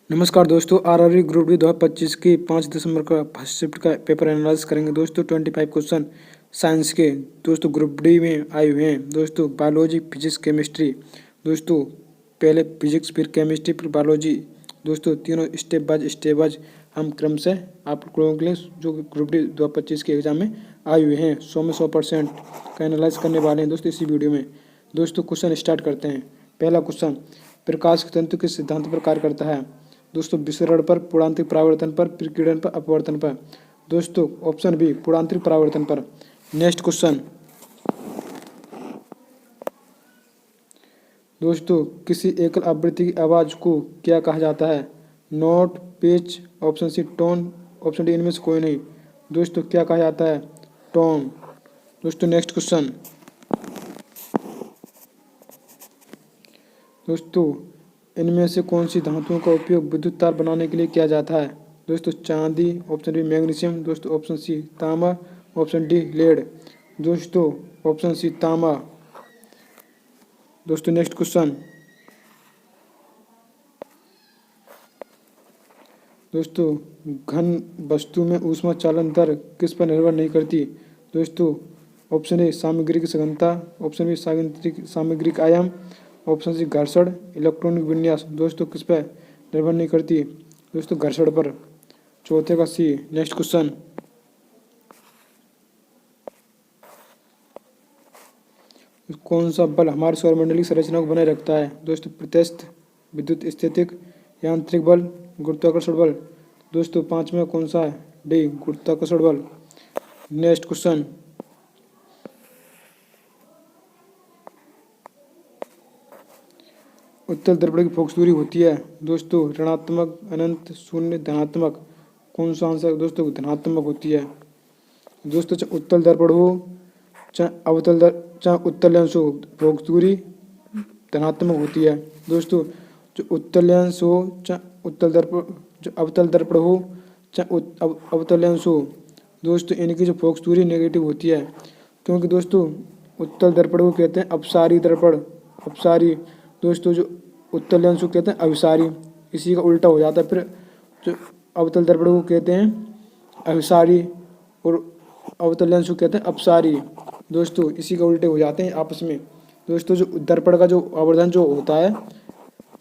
नमस्कार दोस्तों, RRB group D 2025 की 5 दिसंबर का फर्स्ट शिफ्ट का पेपर एनालाइज करेंगे दोस्तों। 25 क्वेश्चन साइंस के दोस्तों ग्रुप डी में आए हुए हैं दोस्तों। बायोलॉजी, फिजिक्स, केमिस्ट्री दोस्तों, पहले फिजिक्स फिर केमिस्ट्री फिर बायोलॉजी दोस्तों, तीनों स्टेप बाय वाइज हम क्रम से आप लोगों के लिए जो ग्रुप डी 2025 के एग्जाम में आए हुए हैं 100 में 100% का एनालाइज करने वाले हैं दोस्तों इसी वीडियो में। दोस्तों क्वेश्चन स्टार्ट करते हैं। पहला क्वेश्चन, प्रकाश के तंतु किस सिद्धांत पर कार्य करता है दोस्तों? विसरण पर, पूर्णांतरिक परावर्तन पर, विकिरण पर, अपवर्तन पर दोस्तों। ऑप्शन बी पूर्णांतरिक परावर्तन पर। नेक्स्ट क्वेश्चन दोस्तों, किसी एकल आवृत्ति की आवाज को क्या कहा जाता है? Note, pitch, option C tone, option D इनमें से कोई नहीं दोस्तों। क्या कहा जाता है? टोन दोस्तों। नेक्स्ट क्वेश्चन दोस्तों, इनमें से कौन सी धातुओं का उपयोग विद्युत तार बनाने के लिए किया जाता है दोस्तों? चांदी, ऑप्शन बी मैग्नीशियम दोस्तों, ऑप्शन सी तांबा, ऑप्शन डी लेड दोस्तों, ऑप्शन सी तांबा दोस्तों। नेक्स्ट क्वेश्चन दोस्तों, घन वस्तु में ऊष्मा चालन दर किस पर निर्भर नहीं करती दोस्तों? ऑप्शन ए सामग्री की सघनता, ऑप्शन बी सामग्री का आयाम, ऑप्शन सी घर्षण, इलेक्ट्रॉनिक विन्यास दोस्तों। किस पर निर्भर नहीं करती दोस्तों? घर्षण पर। चौथे का सी। नेक्स्ट क्वेश्चन कौन सा बल हमारे सौरमंडलीय संरचना को बनाए रखता है दोस्तों? प्रत्यस्थ, विद्युत स्थितिक, यांत्रिक बल, गुरुत्वाकर्षण बल दोस्तों। पांचवा कौन सा है? डी गुरुत्वाकर्षण बल। नेक्स्ट क्वेश्चन उत्तल दर्पण की फोकस दूरी होती है दोस्तों ऋणात्मक, अनंत, शून्य, धनात्मक। कौन सा आंसर है दोस्तों? धनात्मक होती है दोस्तों। चाहे उत्तल दर्पण हो, चाहे उत्तल लेंस हो, फोकस दूरी धनात्मक होती है दोस्तों। जो उत्तल लेंस हो, चाहे उत्तल दर्पण, जो अवतल दर्पण हो, चाहे अवतल लेंस हो दोस्तों, इनकी जो फोकस दूरी नेगेटिव होती है। क्योंकि दोस्तों उत्तल दर्पण को कहते हैं अपसारी दर्पण, अपसारी दोस्तों। जो उत्तल लेंस को कहते हैं अभिसारी, इसी का उल्टा हो जाता है। फिर जो अवतल दर्पण को कहते हैं अभिसारी और अवतल लेंस को कहते हैं अपसारी दोस्तों, इसी का उल्टे हो जाते हैं आपस में दोस्तों। जो दर्पण का जो आवर्धन जो होता है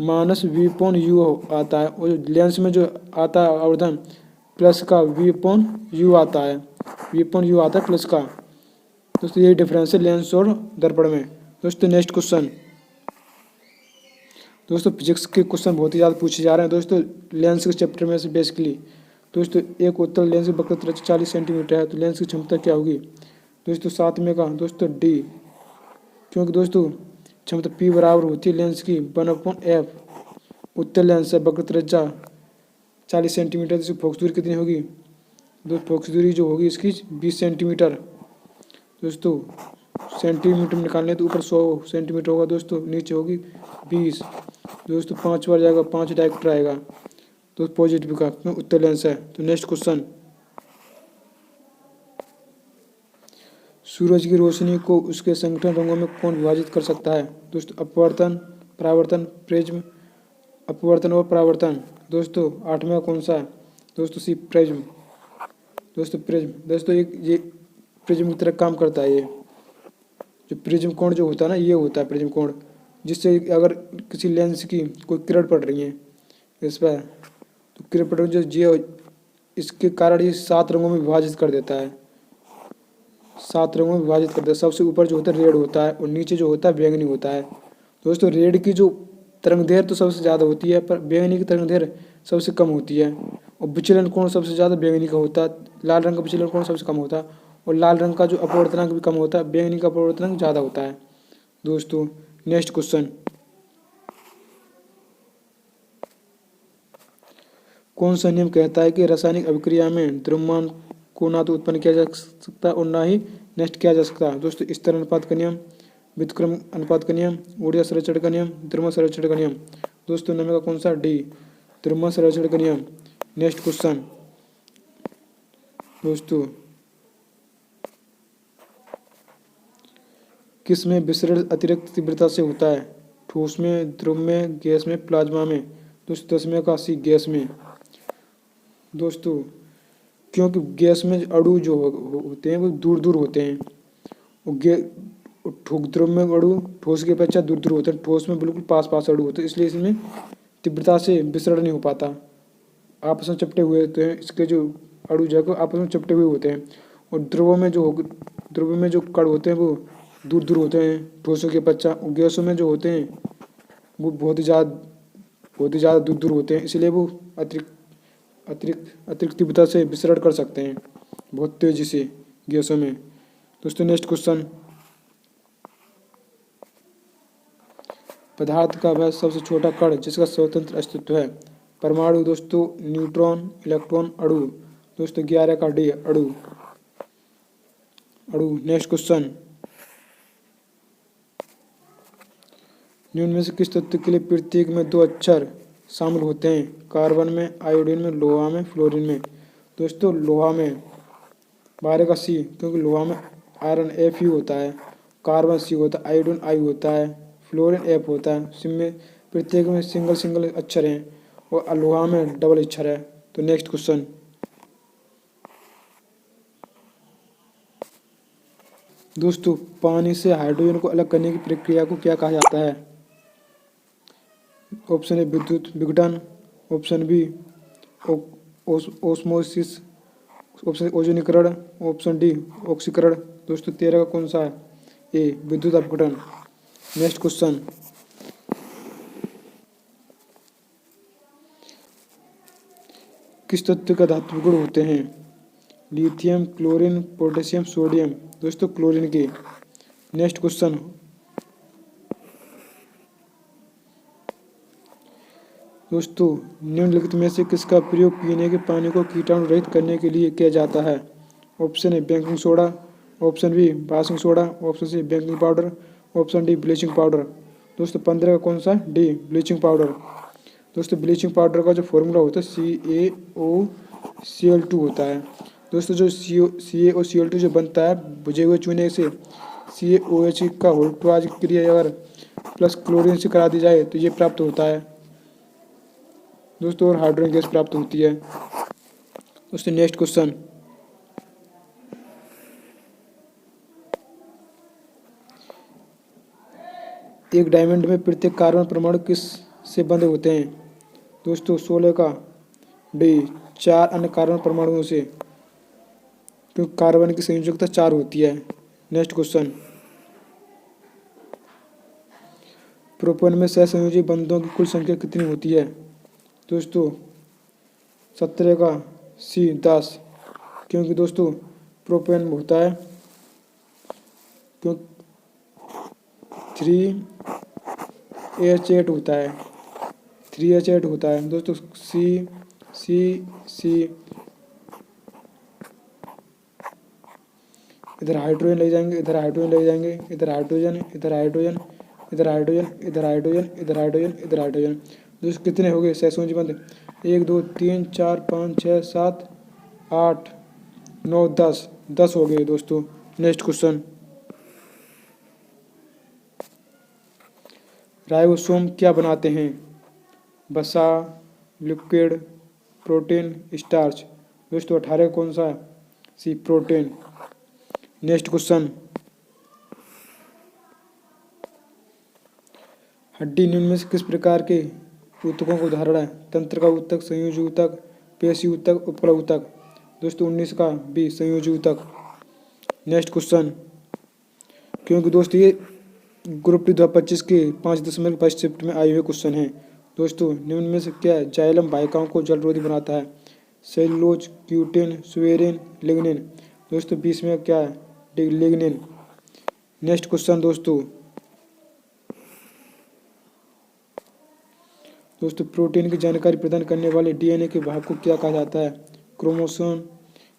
माइनस v/u आता है, और लेंस में जो आता है आवर्धन प्लस का v/u आता है, v/u आता है प्लस का दोस्तों। यही डिफरेंस है लेंस और दर्पण में दोस्तों। नेक्स्ट क्वेश्चन दोस्तों, फिजिक्स के क्वेश्चन बहुत ही ज़्यादा पूछे जा रहे हैं दोस्तों लेंस के चैप्टर में से बेसिकली दोस्तों। एक उत्तल लेंस की वक्रता 40 सेंटीमीटर है, तो लेंस की क्षमता क्या होगी दोस्तों? 7 में का दोस्तों डी। क्योंकि दोस्तों क्षमता P बराबर होती है लेंस की 1/f। उत्तल लेंस है, वक्रता 40 सेंटीमीटर, इसकी फोकस दूरी कितनी होगी दोस्तों? फोकस दूरी जो होगी इसकी 20 सेंटीमीटर दोस्तों। सेंटीमीटर में निकालने तो ऊपर 100 सेंटीमीटर होगा दोस्तों, नीचे होगी 20 दोस्तों। 5 बार जाएगा, 5 डायरेक्टर आएगा तो पॉजिटिव का, क्योंकि उत्तल लेंस है। तो नेक्स्ट क्वेश्चन, सूरज की रोशनी को उसके संगठन रंगों में कौन विभाजित कर सकता है दोस्तों? अपवर्तन, परावर्तन, प्रिज्म, अपवर्तन और परावर्तन दोस्तों। 8वां कौन सा है दोस्तों? सी प्रिज्म दोस्तों, प्रिज्म दोस्तों। ये प्रिज्म की तरह काम करता है। ये जो प्रिज्म कोण जो होता है ना, ये होता है प्रिज्म कोण, जिससे अगर किसी लेंस की कोई किरण पड़ रही है इस पर, तो किरण पड़ रही है जो इसके कारण ये 7 रंगों में विभाजित कर देता है, 7 रंगों में विभाजित कर देता है। सबसे ऊपर जो होता है रेड होता है, और नीचे जो होता है बैंगनी होता है दोस्तों। रेड की जो तरंग दैर्घ्य तो सबसे ज़्यादा होती है, पर बैंगनी की तरंग दैर्घ्य सबसे कम होती है। और विचलन कोण सबसे ज़्यादा बैंगनी का होता है, लाल रंग का विचलन कोण सबसे कम होता है, और लाल रंग का जो अपवर्तनांक भी कम होता है, बैंगनी का अपवर्तनांक ज़्यादा होता है दोस्तों। नेक्स्ट क्वेश्चन, कौन सा नियम कहता है कि रासायनिक अभिक्रिया में द्रव्यमान को ना तो उत्पन्न किया जा सकता और ना ही नष्ट किया जा सकता दोस्तों? स्तर अनुपात का नियम, व्युत्क्रम अनुपात का नियम, ऊर्जा संरक्षण का नियम, द्रव्यमान संरक्षण का नियम दोस्तों। नंबर का कौन सा? डी द्रव्यमान संरक्षण का नियम। नेक्स्ट क्वेश्चन दोस्तों, किस में विसरण अतिरिक्त तीव्रता से होता है? ठोस में, द्रव में, गैस में, प्लाज्मा में दोस्तों 10वें का सी गैस में। दोस्तों क्योंकि गैस में अणु जो होते हैं वो दूर दूर होते हैं, वो द्रव में अणु ठोस के अपेक्षा दूर दूर होते हैं, ठोस में बिल्कुल पास पास अणु होते हैं, इसलिए इसमें तीव्रता से विसरण नहीं हो पाता, आपस में चपटे हुए होते हैं, इसके जो अणु जो है आपस में चपटे हुए होते हैं। और द्रव में जो कण होते हैं वो दूर दूर होते हैं ठोसों के अपेक्षा, और गैसों में जो होते हैं वो बहुत ही ज़्यादा दूर दूर होते हैं, इसलिए वो अतिरिक्त तीव्रता से विसरण कर सकते हैं बहुत तेजी से गैसों में। दोस्तों नेक्स्ट क्वेश्चन, पदार्थ का वह सबसे छोटा कण जिसका स्वतंत्र अस्तित्व है। परमाणु दोस्तों, न्यूट्रॉन, इलेक्ट्रॉन, अणु। दोस्तों 11 का डी अणु। नेक्स्ट क्वेश्चन, निम्न में से किस तत्व के लिए प्रत्येक में 2 अक्षर शामिल होते हैं। कार्बन में, आयोडीन में, लोहा में, फ्लोरीन में। दोस्तों लोहा में 12 का सी, क्योंकि लोहा में आयरन एफ यू होता है, कार्बन सी होता है, आयोडीन आई होता है, फ्लोरीन एफ होता है। इसमें प्रत्येक में सिंगल अक्षर हैं और लोहा में डबल अक्षर है। तो नेक्स्ट क्वेश्चन, दोस्तों पानी से हाइड्रोजन को अलग करने की प्रक्रिया को क्या कहा जाता है। ऑप्शन ए विद्युत विघटन, ऑप्शन बी ओस्मोसिस, ऑप्शन ओजोनीकरण, ऑप्शन डी ऑक्सीकरण। दोस्तों 13 का कौन सा है, ए विद्युत अपघटन। नेक्स्ट क्वेश्चन, किस तत्व का धातु गुण होते हैं। Lithium, chlorine, potassium, sodium. दोस्तों क्लोरीन के। नेक्स्ट क्वेश्चन, दोस्तों निम्नलिखित में से किसका प्रयोग पीने के पानी को कीटाणु रहित करने के लिए किया जाता है। Option A baking soda, option B washing soda, option C baking powder, option D bleaching powder. दोस्तों 15 का कौन सा, डी ब्लीचिंग पाउडर। दोस्तों ब्लीचिंग पाउडर का जो फॉर्मूला होता है CaOCl2 होता है। दोस्तों जो CaOCl2 जो बनता है बुझे हुए चूने से CaOH का होल्ट्वाज क्रिया अगर प्लस क्लोरीन से करा दी जाए तो ये प्राप्त होता है दोस्तों, और हाइड्रोजन गैस प्राप्त होती है। दोस्तों नेक्स्ट क्वेश्चन, एक डायमंड में प्रत्येक कार्बन परमाणु किस से बंधे होते हैं। दोस्तों 16 का डी 4 अन्य कार्बन परमाणुओं से, क्योंकि कार्बन की संयोजकता 4 होती है। नेक्स्ट क्वेश्चन, प्रोपेन में सहसंयोजी बंधों की कुल संख्या कितनी होती है। दोस्तों 17 का सी 10, क्योंकि दोस्तों प्रोपेन होता है क्यों 3H8 होता है, 3H8 होता है। दोस्तों सी इधर हाइड्रोजन ले जाएंगे, इधर हाइड्रोजन ले जाएंगे, इधर हाइड्रोजन, इधर हाइड्रोजन, इधर हाइड्रोजन, इधर हाइड्रोजन, इधर हाइड्रोजन, इधर हाइड्रोजन। दोस्तों कितने हो गए सहसंयोजी बंध, 1 2 3 4 5 6 7 8 9 10 हो गए दोस्तों। नेक्स्ट क्वेश्चन, राइबोसोम क्या बनाते हैं। वसा, लिपिड, प्रोटीन, स्टार्च। दोस्तों 18 कौन सा, सी प्रोटीन। नेक्स्ट क्वेश्चन, हड्डी निम्न में से किस प्रकार के ऊतकों का उदाहरण है। तंत्र का ऊतक, संयोजी ऊतक, पेशी ऊतक, उपकला ऊतक। दोस्तों 19 का बी संयोजी ऊतक। नेक्स्ट क्वेश्चन, क्योंकि दोस्तों ये ग्रुप टी 2025 के 5.5 शिफ्ट में आए हुए क्वेश्चन हैं। दोस्तों निम्न में से क्या जाइलम वाहिकाओं को जलरोधी बनाता है। Cellulose, cutin, suberin, lignin. दोस्तों 20 में क्या है, लिग्निन। नेक्स्ट क्वेश्चन दोस्तों प्रोटीन की जानकारी प्रदान करने वाले डीएनए के भाग को क्या कहा जाता है। क्रोमोसोम,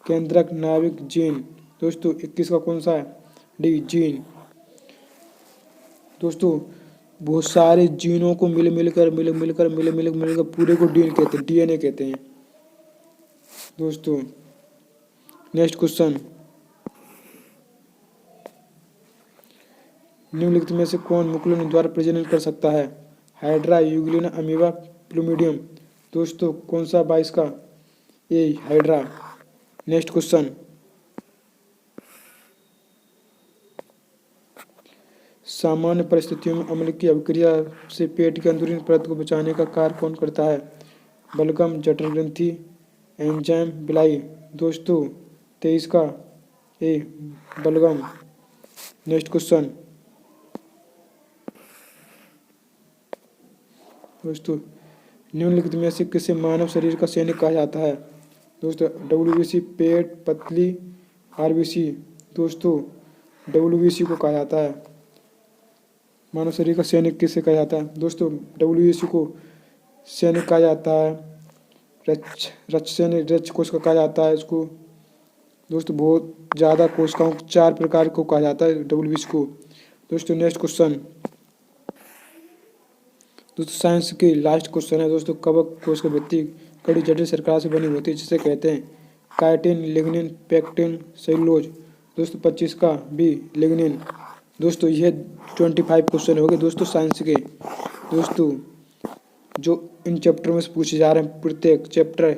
केंद्रक, नाभिक, जीन। दोस्तों 21 का कौन सा है, डी जीन। दोस्तों बहुत सारे जीनों को मिलकर पूरे को डीएनए कहते हैं दोस्तों। नेक्स्ट क्वेश्चन, निम्नलिखित में से कौन मुकुलन द्वारा प्रजनन कर सकता है। हाइड्रा, यूग्लिना, अमीबा, प्लूमिडियम। दोस्तों कौन सा 22 का? ए हाइड्रा। नेक्स्ट क्वेश्चन, सामान्य परिस्थितियों में अम्ल की अभिक्रिया से पेट की अंदरूनी परत को बचाने का कार्य कौन करता है? बलगम, जठर ग्रंथि, एंजाइम, बिलाई। दोस्तों 23 का ए बलगम। नेक्स्ट क्वेश्चन, दोस्तों निम्नलिखित में से किसे मानव शरीर का सैनिक कहा जाता है? दोस्तों डब्ल्यूबीसी, पेट, पतली, आरबीसी। दोस्तों डब्ल्यूबीसी को कहा जाता है। मानव शरीर का सैनिक किसे कहा जाता है? दोस्तों डब्ल्यूबीसी को सैनिक कहा जाता है। रक्त सैनिक, रक्त कोशिका कहा जाता है इसको। दोस्तों बहुत ज़्यादा कोशिकाओं 4 प्रकार को कहा जाता है डब्ल्यूबीसी को। दोस्तों नेक्स्ट क्वेश्चन, दोस्तों साइंस की लास्ट क्वेश्चन है दोस्तों, कवक कोशिका भित्ति कड़ी जटिल शर्करा से बनी होती है जिसे कहते हैं काइटिन, लिग्निन, पेक्टिन, सेलुलोज। दोस्तों 25 का बी लिग्निन। दोस्तों यह 25 क्वेश्चन हो गए दोस्तों साइंस के। दोस्तों जो इन चैप्टर में से पूछे जा रहे हैं प्रत्येक चैप्टर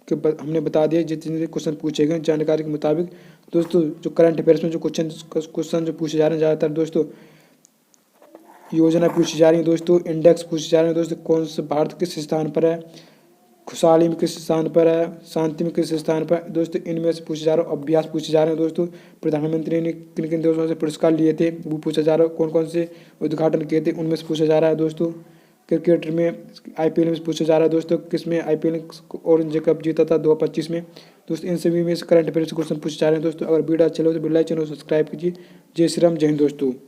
के हमने बता दिया जितने क्वेश्चन पूछे गए जानकारी के मुताबिक। दोस्तों जो करंट अफेयर्स में जो क्वेश्चन जो पूछे जा रहे हैं ज़्यादातर दोस्तों योजना पूछी जा रही है दोस्तों, इंडेक्स पूछे जा रहे हैं दोस्तों, कौन से भारत किस स्थान पर है, खुशहाली में किस स्थान पर है, शांति में किस स्थान पर। दोस्तों इनमें से पूछे जा रहे हैं, अभ्यास पूछे जा रहे हैं दोस्तों, प्रधानमंत्री ने किन किन देशों से पुरस्कार लिए थे वो पूछा जा रहा है, कौन कौन से उद्घाटन किए थे उनमें से पूछा जा रहा है दोस्तों। क्रिकेट में आईपीएल में पूछा जा रहा है दोस्तों, किसमें आईपीएल ऑरेंज कप जीता था 2025 में। दोस्तों इन सभी में से करंट अफेयर्स क्वेश्चन पूछे जा रहे हैं दोस्तों। अगर वीडियो अच्छा लगे तो बिल्कुल चैनल सब्सक्राइब कीजिए। जय श्री राम, जय हिंद दोस्तों।